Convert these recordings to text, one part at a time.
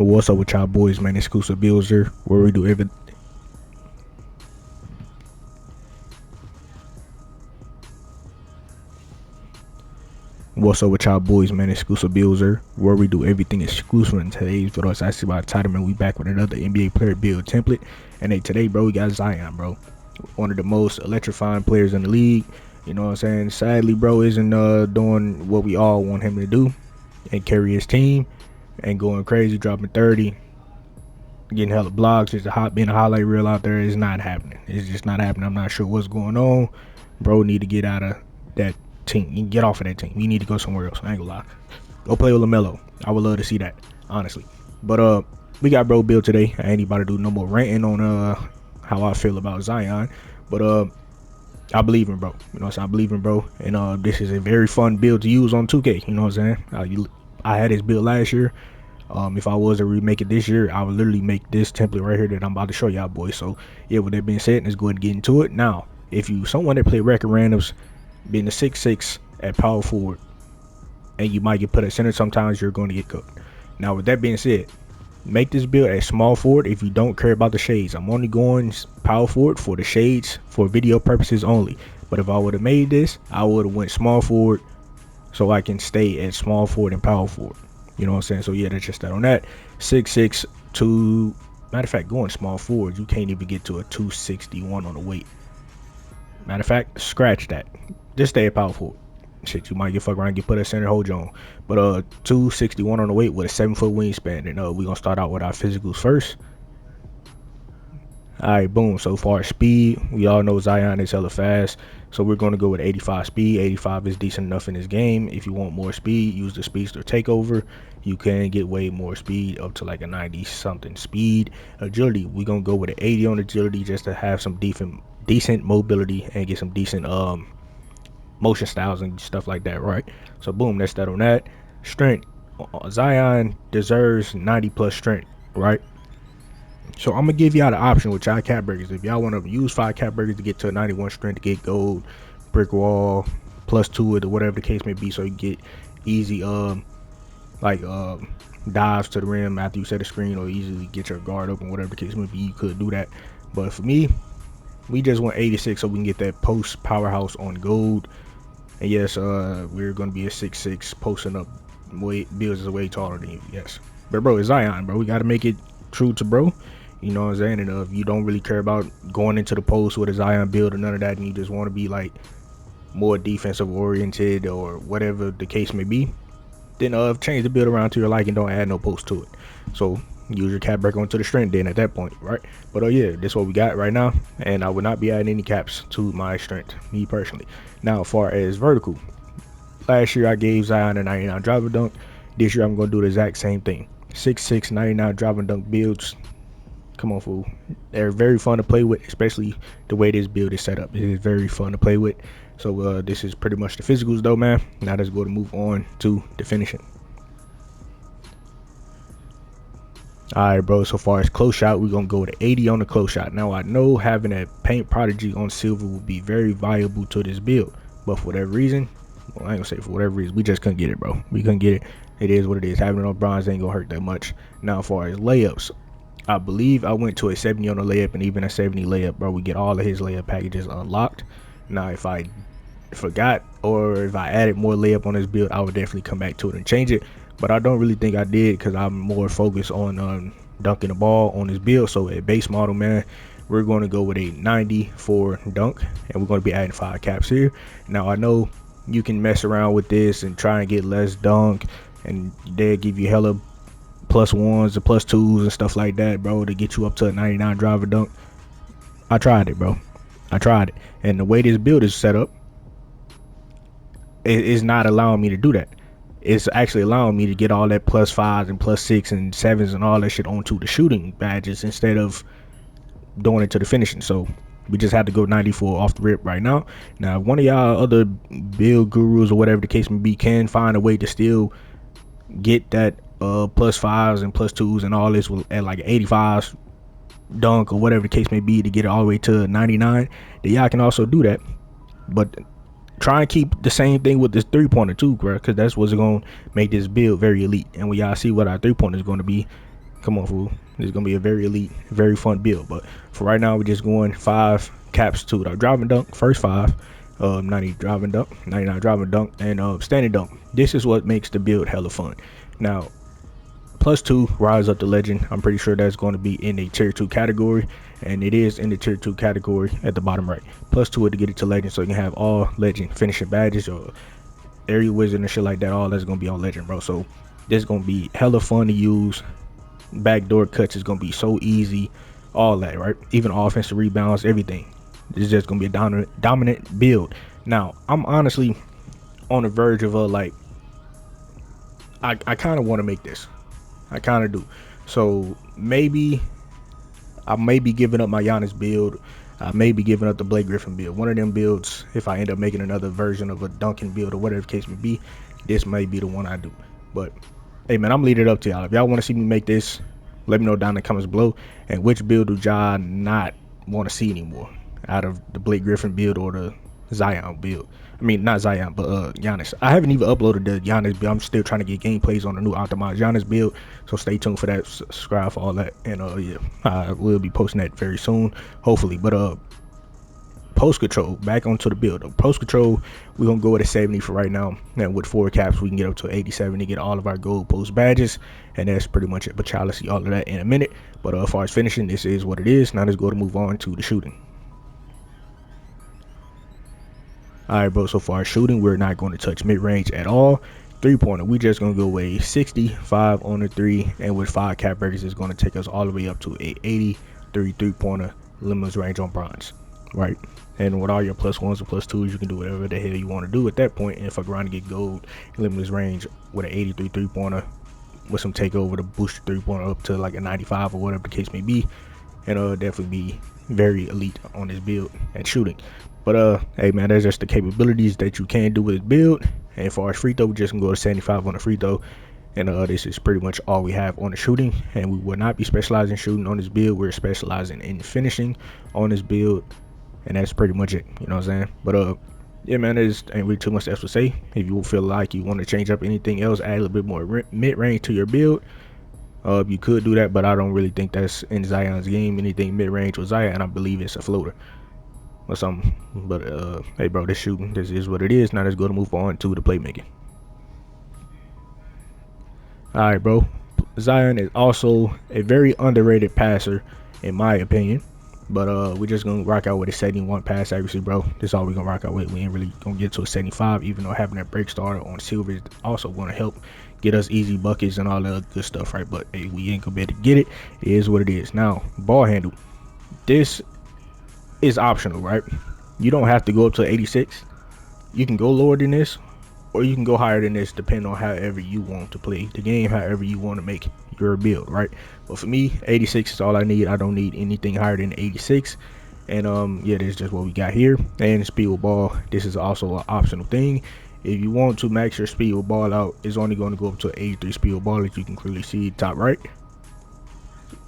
What's up with y'all boys, man? Exclusivebuildz here, where we do everything. What's up with y'all boys, man? Exclusivebuildz here, where we do everything exclusive. In today's video, it's actually about title, man. We back with another NBA player build template. And hey, today, bro, we got Zion, bro. One of the most electrifying players in the league. You know what I'm saying? Sadly, bro, isn't doing what we all want him to do and carry his team and going crazy, dropping 30. Getting hella blocks, just being a highlight reel out there is not happening. It's just not happening. I'm not sure what's going on. Bro need to get out of that team. You can get off of that team. You need to go somewhere else. I ain't gonna lie. Go play with LaMelo. I would love to see that, honestly. But we got bro build today. I ain't about to do no more ranting on how I feel about Zion. But I believe in bro. You know what I'm saying? I believe in bro. And this is a very fun build to use on 2K. You know what I'm saying? I had this build last year. If I was to remake it this year, I would literally make this template right here that I'm about to show y'all boys. So yeah, with that being said, let's go ahead and get into it. Now, if you someone that play record randoms, being a 6'6" at power forward, and you might get put at center, sometimes you're going to get cooked. Now, with that being said, make this build at small forward if you don't care about the shades. I'm only going power forward for the shades for video purposes only. But if I would have made this, I would have went small forward so I can stay at small forward and power forward. You know what I'm saying? So yeah, that's just that on that. 6'6", 2. Matter of fact, going small forward, you can't even get to a 261 on the weight. Matter of fact, scratch that. Just stay at power forward. Shit, you might get fucked around and get put at center, hold you on. But 261 on the weight with a 7-foot wingspan. And we gonna start out with our physicals first. Alright, boom. So far as speed, we all know Zion is hella fast. So we're going to go with 85 speed. 85 is decent enough in this game. If you want more speed, use the speedster takeover. You can get way more speed, up to like a 90 something speed. Agility, we're going to go with an 80 on agility just to have some decent mobility and get some decent motion styles and stuff like that, right? So boom, that's that on that. Strength, Zion deserves 90 plus strength, right? So I'm gonna give y'all the option with y'all cap breakers. If y'all want to use 5 cap breakers to get to a 91 strength to get gold, brick wall, +2 it or whatever the case may be, so you get easy dives to the rim after you set a screen, or easily get your guard open, whatever the case may be, you could do that. But for me, we just want 86 so we can get that post powerhouse on gold. And yes, we're gonna be a 6'6", posting up. Builds is way taller than you. Yes, but bro, it's Zion, bro. We gotta make it true to bro. You know what I'm saying? And if you don't really care about going into the post with a Zion build or none of that, and you just want to be like more defensive oriented or whatever the case may be, then change the build around to your liking. Don't add no post to it. So use your cap breaker onto the strength then at that point, right? But yeah, this is what we got right now, and I would not be adding any caps to my strength, me personally. Now, as far as vertical, last year I gave Zion a 99 driver dunk. This year I'm gonna do the exact same thing. 6'6", 99 driver dunk builds. Come on, fool. They're very fun to play with, especially the way this build is set up. It is very fun to play with. So this is pretty much the physicals though, man. Now let's go to move on to the finishing. Alright, bro, so far as close shot, we're gonna go to 80 on the close shot. Now I know having a paint prodigy on silver would be very valuable to this build, but for whatever reason, well, I ain't gonna say for whatever reason, we just couldn't get it, bro. We couldn't get it. It is what it is. Having it on bronze ain't gonna hurt that much. Now as far as layups, I believe I went to a 70 on the layup and even a 70 layup, bro. We get all of his layup packages unlocked. Now, if I forgot or if I added more layup on this build, I would definitely come back to it and change it. But I don't really think I did because I'm more focused on dunking the ball on this build. So at base model, man, we're going to go with a 90 for dunk, and we're going to be adding 5 caps here. Now, I know you can mess around with this and try and get less dunk, and they'll give you hella +1s and +2s and stuff like that, bro, to get you up to a 99 driver dunk. I tried it, bro. I tried it, and the way this build is set up, it is not allowing me to do that. It's actually allowing me to get all that +5s and +6 and 7s and all that shit onto the shooting badges instead of doing it to the finishing. So we just have to go 94 off the rip right now. Now, if one of y'all other build gurus or whatever the case may be can find a way to still get that +5s and +2s and all this at like 85 dunk or whatever the case may be to get it all the way to 99, then y'all can also do that. But try and keep the same thing with this 3-pointer too, bro, because that's what's going to make this build very elite. And when y'all see what our 3-pointer is going to be, Come on, fool. This is gonna be a very elite, very fun build. But for right now, we're just going 5 caps to our driving dunk. First 5, 90 driving dunk, 99 driving dunk, and standing dunk. This is what makes the build hella fun. Now, +2 rise up to legend. I'm pretty sure that's going to be in a tier 2 category, and it is in the tier 2 category at the bottom right. +2 to get it to legend, so you can have all legend finishing badges or area wizard and shit like that. All that's gonna be on legend, bro. So this is gonna be hella fun to use. Backdoor cuts is gonna be so easy, all that, right? Even offensive rebounds, everything. This is just gonna be a dominant build. Now, I'm honestly on the verge of I kind of want to make this. I kind of do. So maybe I may be giving up my Giannis build. I may be giving up the Blake Griffin build. One of them builds, if I end up making another version of a Duncan build or whatever the case may be, this may be the one I do. But hey, man, I'm leaving it up to y'all. If y'all want to see me make this, let me know down in the comments below. And which build do y'all not want to see anymore out of the Blake Griffin build or the Zion build? I mean, not Zion, but Giannis. I haven't even uploaded the Giannis build. I'm still trying to get gameplays on the new optimized Giannis build, so stay tuned for that. Subscribe for all that, and yeah, I will be posting that very soon, hopefully. But post control, back onto the build. Post control, we're gonna go with a 70 for right now, and with 4 caps we can get up to 87 to get all of our gold post badges, and that's pretty much it. But y'all see all of that in a minute. But as far as finishing, this is what it is. Now let's go to move on to the shooting. Alright, bro, so far as shooting, we're not going to touch mid-range at all. 3-pointer, we just going to go a 65 on the 3, and with 5 cap breakers, it's going to take us all the way up to a 83 3-pointer limitless range on bronze, right? And with all your +1s and +2s, you can do whatever the hell you want to do at that point. And if I grind to get gold limitless range with an 83 3-pointer with some takeover to boost your 3-pointer up to like a 95 or whatever the case may be, and definitely be very elite on this build at shooting. But hey, man, that's just the capabilities that you can do with this build. And as far as free throw, we're just gonna go to 75 on the free throw, and this is pretty much all we have on the shooting. And we will not be specializing in shooting on this build. We're specializing in finishing on this build, and that's pretty much it, you know what I'm saying? But yeah, man, there's ain't really too much else to say. If you feel like you want to change up anything else, add a little bit more mid-range to your build, you could do that, but I don't really think that's in Zion's game. Anything mid-range with Zion, I believe it's a floater or something. But hey, bro, this shooting, this is what it is. Now let's go to move on to the playmaking. All right, bro, Zion is also a very underrated passer in my opinion, but we're just gonna rock out with a 71 pass accuracy, bro. This is all we're gonna rock out with. We ain't really gonna get to a 75, even though having that break starter on silver is also gonna help get us easy buckets and all the other good stuff, right? But hey, we ain't gonna be able to get it. It is what it is. Now, ball handle, this is optional, right? You don't have to go up to 86. You can go lower than this, or you can go higher than this, depending on however you want to play the game, however you want to make your build, right? But for me, 86 is all I need. I don't need anything higher than 86. And yeah, this is just what we got here. And speed with ball, this is also an optional thing. If you want to max your speed with ball out, it's only going to go up to 83 speed with ball, as you can clearly see top right.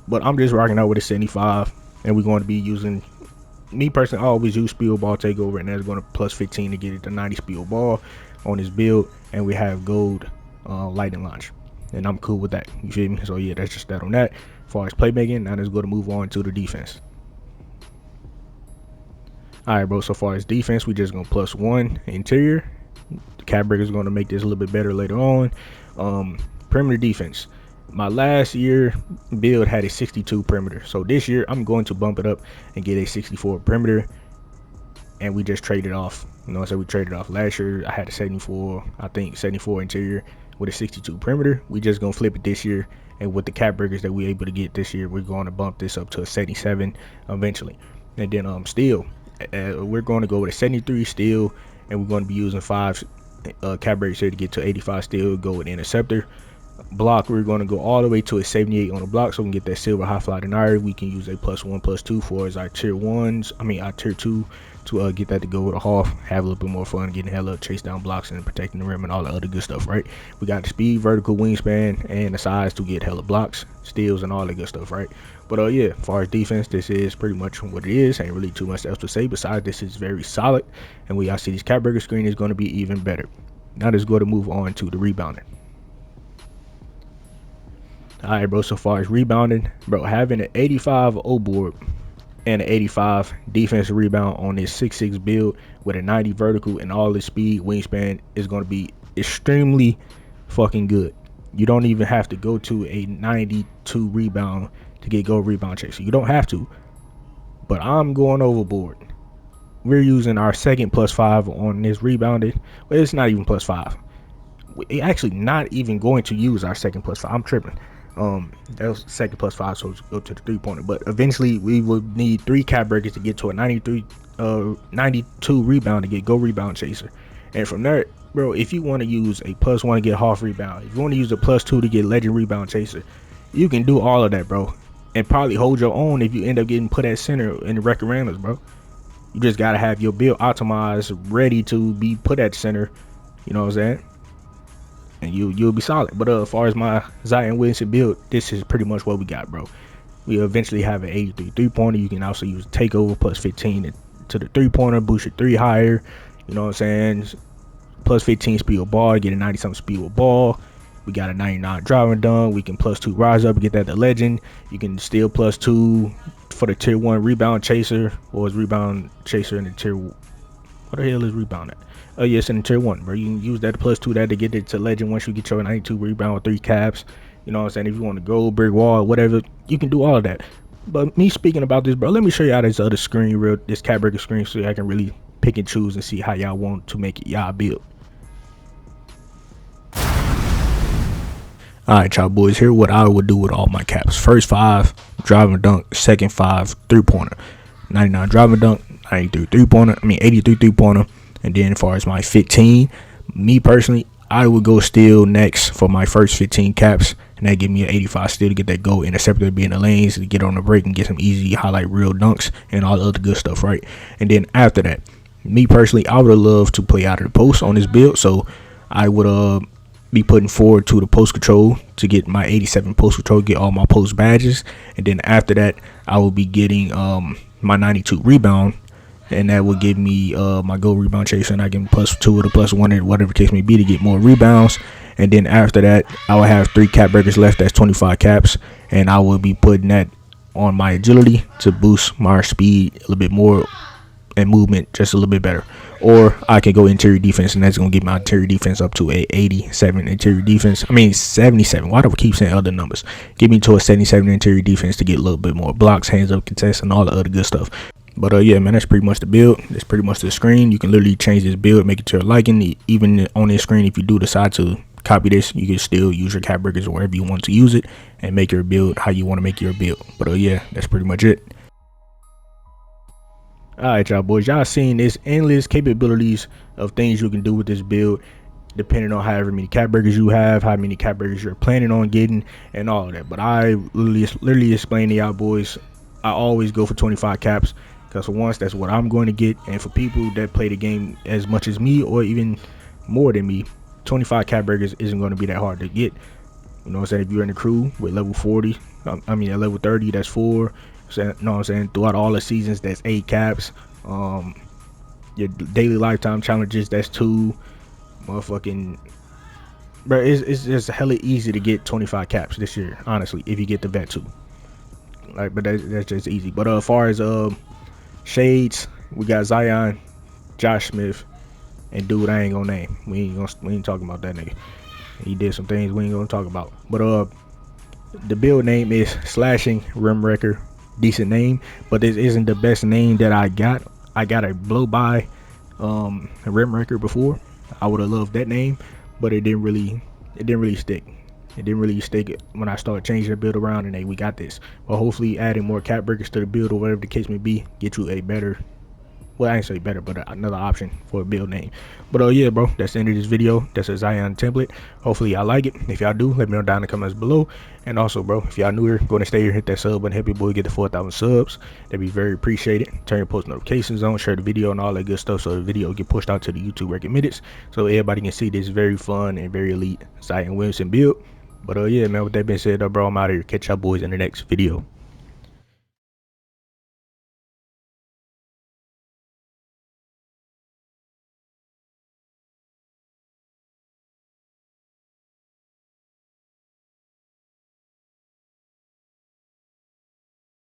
But I'm just rocking out with a 75, and we're going to be using, me personally, I always use speed with ball takeover, and that's going to +15 to get it to 90 speed with ball on this build. And we have gold lightning launch, and I'm cool with that, you feel me? So yeah, that's just that on that. As far as playmaking, now let's go to move on to the defense. All right, bro, so far as defense, we just gonna +1 interior. The cap breaker is going to make this a little bit better later on. Perimeter defense, my last year build had a 62 perimeter, so this year I'm going to bump it up and get a 64 perimeter. And we just traded off, you know, so we traded off last year. I had a 74, I think 74 interior with a 62 perimeter. We just gonna flip it this year, and with the cap breakers that we're able to get this year, we're going to bump this up to a 77 eventually. And then steel, we're going to go with a 73 steel, and we're going to be using 5 cap breakers here to get to 85 steel. Go with interceptor. Block, we're going to go all the way to a 78 on the block, so we can get that silver high fly denier. We can use a +1 +2 for as our tier 1s, I mean our tier 2, to get that to go with a half, have a little bit more fun getting hella chase down blocks and protecting the rim and all the other good stuff, right? We got the speed, vertical wingspan, and the size to get hella blocks, steals, and all that good stuff, right? But yeah, as far as defense, this is pretty much what it is. Ain't really too much else to say besides this is very solid, and we all see this cap breaker screen is going to be even better. Now let's go to move on to the rebounding. All right, bro. So far as rebounding, bro, having an 85 O board and an 85 defensive rebound on this 6'6" build with a 90 vertical and all this speed wingspan is going to be extremely fucking good. You don't even have to go to a 92 rebound to get go rebound chaser. You don't have to, but I'm going overboard. We're using our second +5 on this rebounded. Well, it's not even +5. We're actually not even going to use our second +5. I'm tripping. That was second +5, so go to the 3-pointer. But eventually we will need 3 cap breakers to get to a 92 rebound to get go rebound chaser. And from there, bro, if you want to use a +1 to get half rebound, if you want to use a +2 to get legend rebound chaser, you can do all of that, bro, and probably hold your own if you end up getting put at center in the record randoms, bro. You just gotta have your build optimized, ready to be put at center. You know what I'm saying? And you'll be solid. But as far as my Zion Williamson build, this is pretty much what we got, bro. We eventually have an 83 3-pointer. You can also use takeover +15 to the 3-pointer, boost your 3 higher. You know what I'm saying? +15 speed with ball, get a 90-something speed with ball. We got a 99 driving dunk. We can +2 rise up and get that to legend. You can still +2 for the tier 1 rebound chaser, or is rebound chaser in the tier, what the hell is rebound at? Oh yes, in the tier 1, bro. You can use that +2 that to get it to legend once you get your 92 rebound with 3 caps. You know what I'm saying? If you want to go brick wall, whatever, you can do all of that. But me speaking about this, bro, let me show you how this other screen, this cap breaker screen, so I can really pick and choose and see how y'all want to make it y'all build. Alright, y'all boys, here what I would do with all my caps. First 5 driving dunk, second 5 3-pointer, 99 driving dunk, 93 3-pointer, 83 3-pointer. And then as far as my 15, me personally, I would go steal next for my first 15 caps, and that give me an 85 steal to get that goal interceptor, be in the lanes, to get on the break and get some easy highlight reel dunks and all the other good stuff, right? And then after that, me personally, I would have loved to play out of the post on this build, so I would be putting forward to the post control to get my 87 post control, get all my post badges. And then after that, I will be getting my 92 rebound, and that will give me my go rebound chaser, and I get +2 or the +1 or whatever case may be to get more rebounds. And then after that, I will have 3 cap breakers left. That's 25 caps, and I will be putting that on my agility to boost my speed a little bit more and movement just a little bit better. Or I can go interior defense, and that's gonna get my interior defense up to a 87 interior defense. 77. Why do I keep saying other numbers? Get me to a 77 interior defense to get a little bit more blocks, hands up contest, and all the other good stuff. But yeah, man, that's pretty much the build. That's pretty much the screen. You can literally change this build, make it to your liking. Even on this screen, if you do decide to copy this, you can still use your cap breakers or wherever you want to use it and make your build how you want to make your build. But yeah, that's pretty much it. Alright, y'all boys, y'all seen this endless capabilities of things you can do with this build, depending on however many cap breakers you have, how many cap breakers you're planning on getting, and all of that. But I literally explain to y'all boys, I always go for 25 caps, because for once, that's what I'm going to get. And for people that play the game as much as me or even more than me, 25 cap breakers isn't going to be that hard to get. You know what I'm saying? If you're in the crew with level 40, at level 30, that's 4. You know what I'm saying? Throughout all the seasons, that's 8 caps. Your daily lifetime challenges, that's 2. Motherfucking, bro, it's just hella easy to get 25 caps this year, honestly, if you get the vet too. Like, but that's just easy. But as far as shades, we got Zion, Josh Smith, and dude I ain't gonna name. We ain't talking about that nigga. He did some things we ain't gonna talk about. But the build name is Slashing Rim Wrecker. Decent name, but this isn't the best name that I got. I got a blow by Rim Wrecker before. I would have loved that name, but it didn't really stick. It didn't really stick when I started changing the build around, and we got this. But hopefully adding more cap breakers to the build or whatever the case may be, get you a better, well, I ain't say better, but another option for a build name. But yeah, bro, that's the end of this video. That's a Zion template. Hopefully y'all like it. If y'all do, let me know down in the comments below. And also, bro, if y'all new here, go and stay here, hit that sub button, help your boy get to 4,000 subs. That'd be very appreciated. Turn your post notifications on, share the video and all that good stuff, so the video get pushed out to the YouTube recommended, so everybody can see this very fun and very elite Zion Williamson build. But yeah, man, with that being said, bro, I'm out of here. Catch y'all boys in the next video.